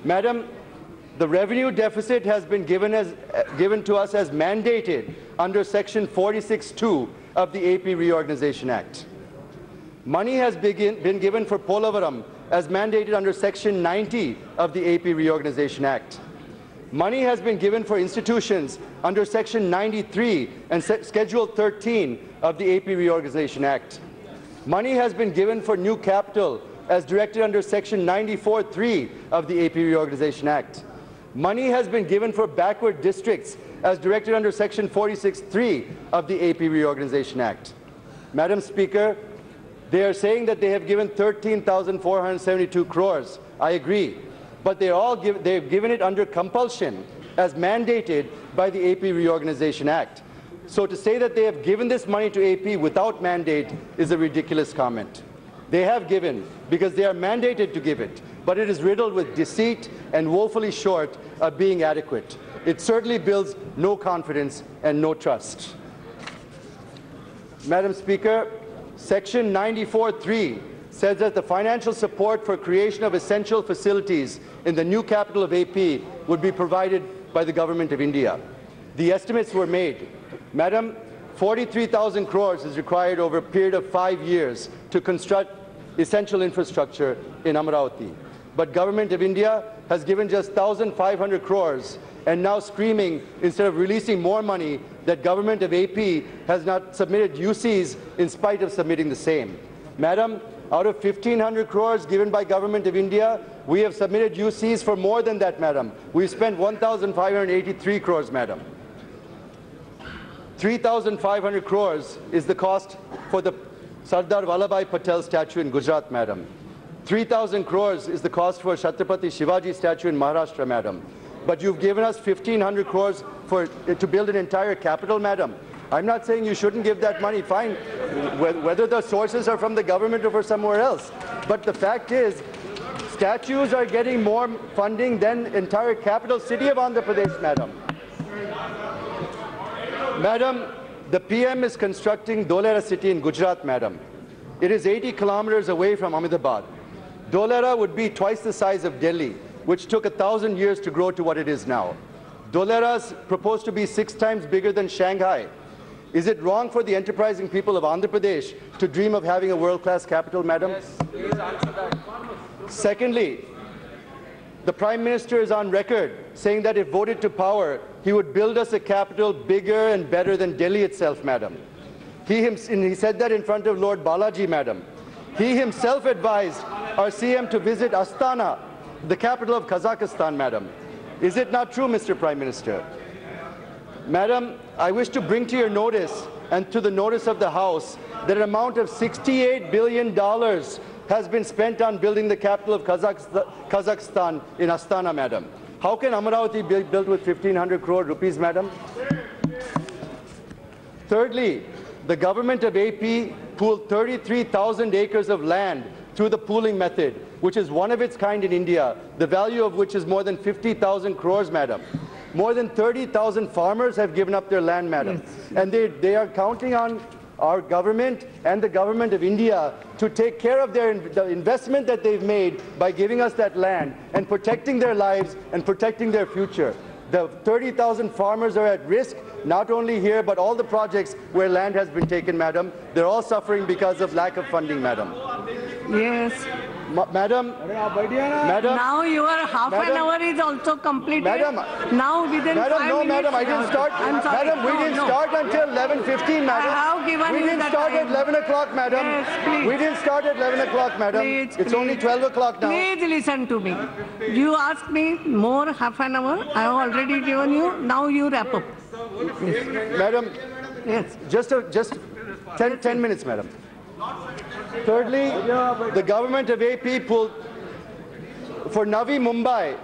Madam, the revenue deficit has been given to us as mandated under section 46(2) of the AP Reorganization Act. Money has been given for Polavaram as mandated under Section 90 of the AP Reorganization Act. Money has been given for institutions under Section 93 and Schedule 13 of the AP Reorganization Act. Money has been given for new capital as directed under Section 94(3) of the AP Reorganization Act. Money has been given for backward districts as directed under Section 46(3) of the AP Reorganization Act. Madam Speaker, they are saying that they have given 13,472 crores. I agree. But they've given it under compulsion as mandated by the AP Reorganization Act. So to say that they have given this money to AP without mandate is a ridiculous comment. They have given because they are mandated to give it, but it is riddled with deceit and woefully short of being adequate. It certainly builds no confidence and no trust. Madam Speaker, Section 94(3) says that the financial support for creation of essential facilities in the new capital of AP would be provided by the Government of India. The estimates were made. Madam, 43,000 crores is required over a period of 5 years to construct essential infrastructure in Amaravati. But Government of India has given just 1,500 crores and now screaming, instead of releasing more money, that Government of AP has not submitted UCs in spite of submitting the same. Madam, out of 1,500 crores given by Government of India, we have submitted UCs for more than that, Madam. We've spent 1,583 crores, Madam. 3,500 crores is the cost for the Sardar Vallabhbhai Patel statue in Gujarat, Madam. 3,000 crores is the cost for Chhatrapati Shivaji statue in Maharashtra, Madam. But you've given us 1,500 crores to build an entire capital, Madam. I'm not saying you shouldn't give that money, fine, whether the sources are from the government or from somewhere else. But the fact is, statues are getting more funding than entire capital city of Andhra Pradesh, Madam. Madam, the PM is constructing Dholera city in Gujarat, Madam. It is 80 kilometers away from Ahmedabad. Dholera would be twice the size of Delhi, which took 1,000 years to grow to what it is now. Dholera is proposed to be 6 times bigger than Shanghai. Is it wrong for the enterprising people of Andhra Pradesh to dream of having a world-class capital, Madam? Yes, please answer that. Secondly, the Prime Minister is on record saying that if voted to power, he would build us a capital bigger and better than Delhi itself, Madam. He said that in front of Lord Balaji, Madam. He himself advised our CM to visit Astana, the capital of Kazakhstan, Madam. Is it not true, Mr. Prime Minister? Madam, I wish to bring to your notice and to the notice of the House that an amount of $68 billion has been spent on building the capital of Kazakhstan in Astana, Madam. How can Amaravati be built with 1,500 crore rupees, Madam? Thirdly, the government of AP pooled 33,000 acres of land through the pooling method, which is one of its kind in India, the value of which is more than 50,000 crores, Madam. More than 30,000 farmers have given up their land, Madam. Yes. And they are counting on our government and the government of India to take care of the investment that they've made by giving us that land and protecting their lives and protecting their future. The 30,000 farmers are at risk, not only here, but all the projects where land has been taken, Madam. They're all suffering because of lack of funding, Madam. Yes. Madam, now your half an hour is also completed. Madam, now within 5 minutes. Madam, I didn't start. Madam, we didn't start until 11:15, Madam. I have given we you didn't start at 11 o'clock, Madam. Yes, please. We didn't start at 11 o'clock, Madam. Please, it's only 12 o'clock now. Please listen to me. You asked me more half an hour. I have already given you. Now you wrap up. Yes. Madam, yes. Just 10 minutes, Madam. Thirdly, the government of AP pulled, for Navi Mumbai,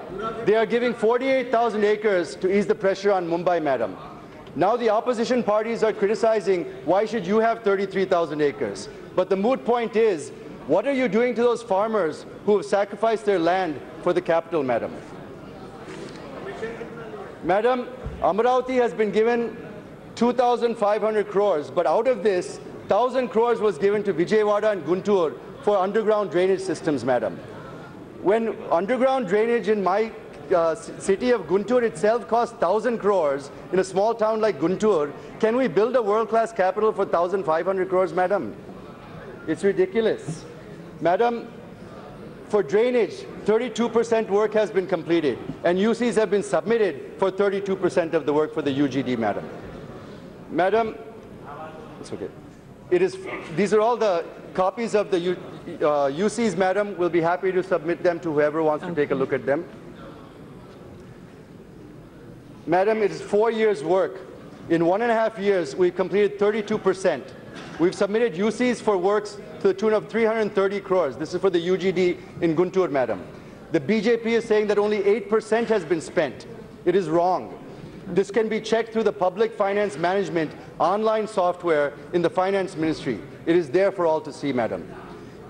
they are giving 48,000 acres to ease the pressure on Mumbai, Madam. Now the opposition parties are criticizing, why should you have 33,000 acres? But the moot point is, what are you doing to those farmers who have sacrificed their land for the capital, Madam? Madam, Amaravati has been given 2,500 crores, but out of this, 1,000 crores was given to Vijayawada and Guntur for underground drainage systems, Madam. When underground drainage in my city of Guntur itself costs 1,000 crores in a small town like Guntur, can we build a world-class capital for 1,500 crores, Madam? It's ridiculous. Madam, for drainage, 32% work has been completed, and UCs have been submitted for 32% of the work for the UGD, madam. Madam, it's okay. These are all the copies of the UCs, madam. We'll be happy to submit them to whoever wants to take a look at them. Madam, it is 4 years' work. In 1.5 years, we've completed 32%. We've submitted UCs for works to the tune of 330 crores. This is for the UGD in Guntur, madam. The BJP is saying that only 8% has been spent. It is wrong. This can be checked through the Public Finance Management online software in the Finance Ministry. It is there for all to see, madam.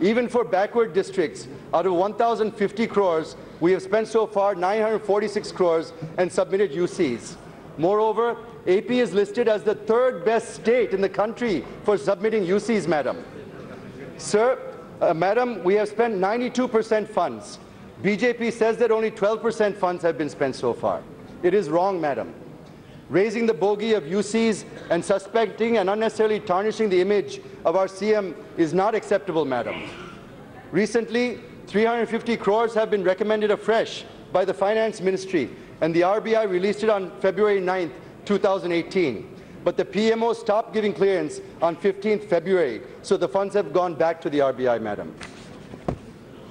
Even for backward districts, out of 1,050 crores, we have spent so far 946 crores and submitted UCs. Moreover, AP is listed as the 3rd best state in the country for submitting UCs, madam. Sir, madam, we have spent 92% funds. BJP says that only 12% funds have been spent so far. It is wrong, madam. Raising the bogey of UCs and suspecting and unnecessarily tarnishing the image of our CM is not acceptable, madam. Recently, 350 crores have been recommended afresh by the Finance Ministry, and the RBI released it on February 9th, 2018. But the PMO stopped giving clearance on 15th February, so the funds have gone back to the RBI, madam.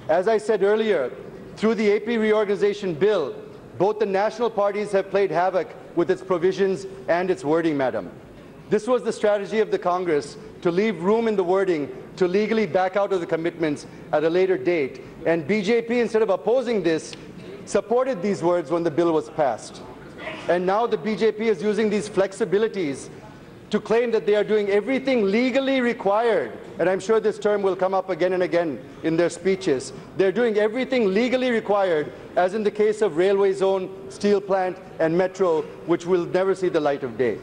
As I said earlier, through the AP reorganization bill, both the national parties have played havoc with its provisions and its wording, madam. This was the strategy of the Congress, to leave room in the wording to legally back out of the commitments at a later date. And BJP, instead of opposing this, supported these words when the bill was passed. And now the BJP is using these flexibilities to claim that they are doing everything legally required. And I'm sure this term will come up again and again in their speeches. They're doing everything legally required, as in the case of railway zone, steel plant, and metro, which will never see the light of day.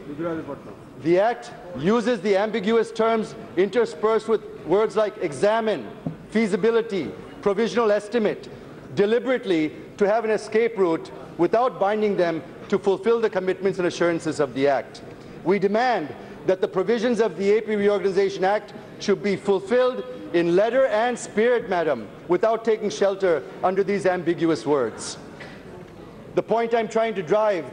The Act uses the ambiguous terms interspersed with words like examine, feasibility, provisional estimate, deliberately to have an escape route without binding them to fulfill the commitments and assurances of the Act. We demand that the provisions of the AP Reorganization Act should be fulfilled in letter and spirit, madam, without taking shelter under these ambiguous words. The point I'm trying to drive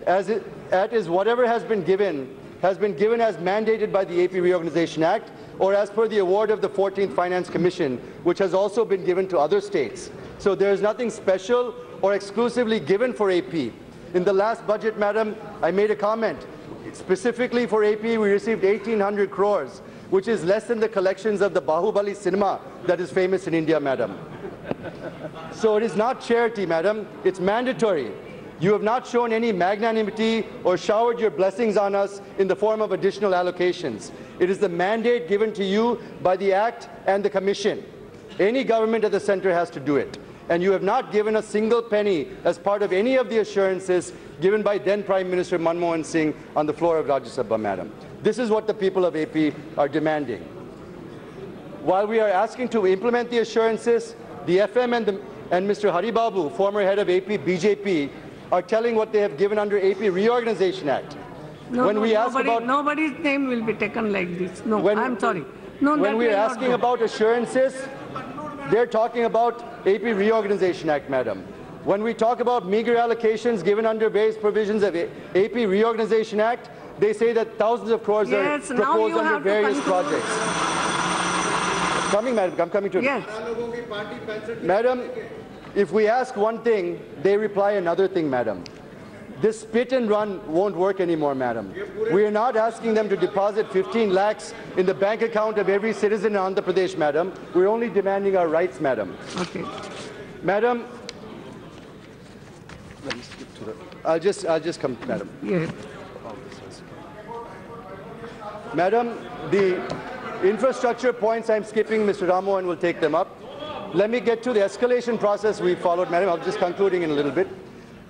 at is whatever has been given as mandated by the AP Reorganization Act or as per the award of the 14th Finance Commission, which has also been given to other states. So there is nothing special or exclusively given for AP. In the last budget, madam, I made a comment. Specifically for AP, we received 1,800 crores, which is less than the collections of the Bahubali cinema that is famous in India, madam. So it is not charity, madam. It's mandatory. You have not shown any magnanimity or showered your blessings on us in the form of additional allocations. It is the mandate given to you by the Act and the Commission. Any government at the center has to do it. And you have not given a single penny as part of any of the assurances given by then Prime Minister Manmohan Singh on the floor of Rajya Sabha, madam. This is what the people of AP are demanding. While we are asking to implement the assurances, the FM and Mr. Haribabu, former head of AP BJP, are telling what they have given under AP Reorganization Act. Nobody's name will be taken like this. No, I'm sorry. No, when we are asking about assurances, they're talking about AP Reorganization Act, madam. When we talk about meager allocations given under various provisions of AP Reorganization Act, they say that thousands of crores are proposed under various projects. Coming, madam, I'm coming to it. Yes. Madam, if we ask one thing, they reply another thing, madam. This spit and run won't work anymore, madam. We are not asking them to deposit 15 lakhs in the bank account of every citizen in Andhra Pradesh, madam. We're only demanding our rights, madam. Okay. Madam, let me skip to the. I'll just come, madam. Yes. Madam, the infrastructure points I'm skipping, Mr. Ramohan will take them up. Let me get to the escalation process we followed, madam. I'm just concluding in a little bit.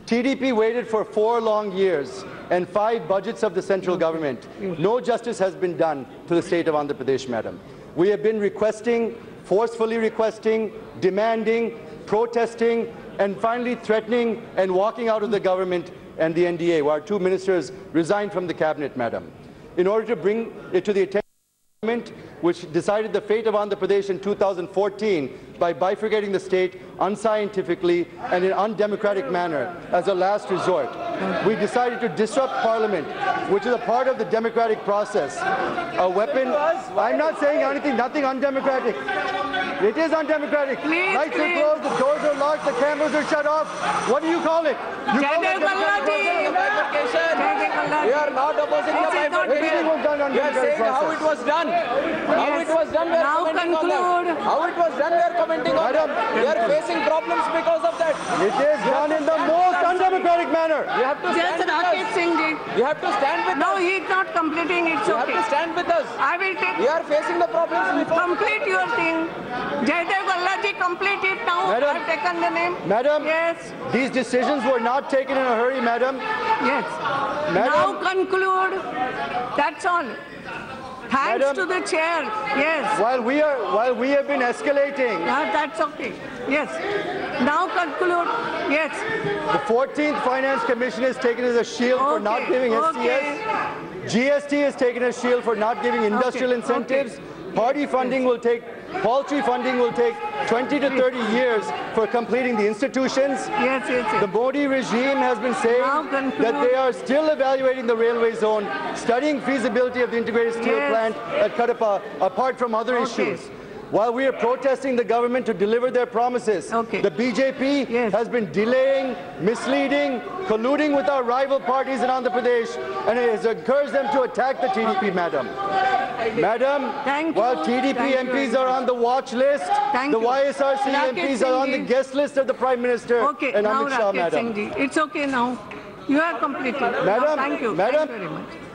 TDP waited for 4 long years and 5 budgets of the central government. No justice has been done to the state of Andhra Pradesh, madam. We have been requesting, forcefully requesting, demanding, protesting, and finally threatening and walking out of the government and the NDA, where our 2 ministers resigned from the cabinet, madam. In order to bring it to the attention which decided the fate of Andhra Pradesh in 2014 by bifurcating the state unscientifically and in an undemocratic manner as a last resort. We decided to disrupt Parliament, which is a part of the democratic process. A weapon. I'm not saying anything, nothing undemocratic. It is undemocratic. Lights are closed, the doors are locked, the cameras are shut off. What do you call it? You call it bifurcation. We are not opposing the bifurcation. We are saying how it was done. How it was done, we are commenting on that. How it was done, we are commenting on that. We are facing problems because of that. It is done in the most undemocratic manner. You have to stand with us. You have to stand with us. No, he is not completing. It's You okay. have to stand with us. I will take. We are facing the problems. Complete your thing. Jayadev Galla complete it now. Madam, I've taken the name. Madam, yes. These decisions were not taken in a hurry, Madam. Yes. Madam, now conclude. That's all. Thanks Madam, to the chair. Yes. While we have been escalating. That's okay. Yes. Now conclude. Yes. The 14th Finance Commission is taken as a shield for not giving SCS. GST is taken as a shield for not giving industrial incentives. Party funding will take, paltry funding will take 20 to 30 years for completing the institutions. Yes. The Modi regime has been saying that they are still evaluating the railway zone, studying feasibility of the integrated steel plant at Kadapa, apart from other issues. While we are protesting the government to deliver their promises, the BJP has been delaying, misleading, colluding with our rival parties in Andhra Pradesh, and it has encouraged them to attack the TDP, Madam. While TDP MPs are on the watch list, the YSRC MPs are on the guest list of the Prime Minister and Amit Shah, Madam. It's okay now. You are completed. Madam, Thank you. Madam, Thank you very much.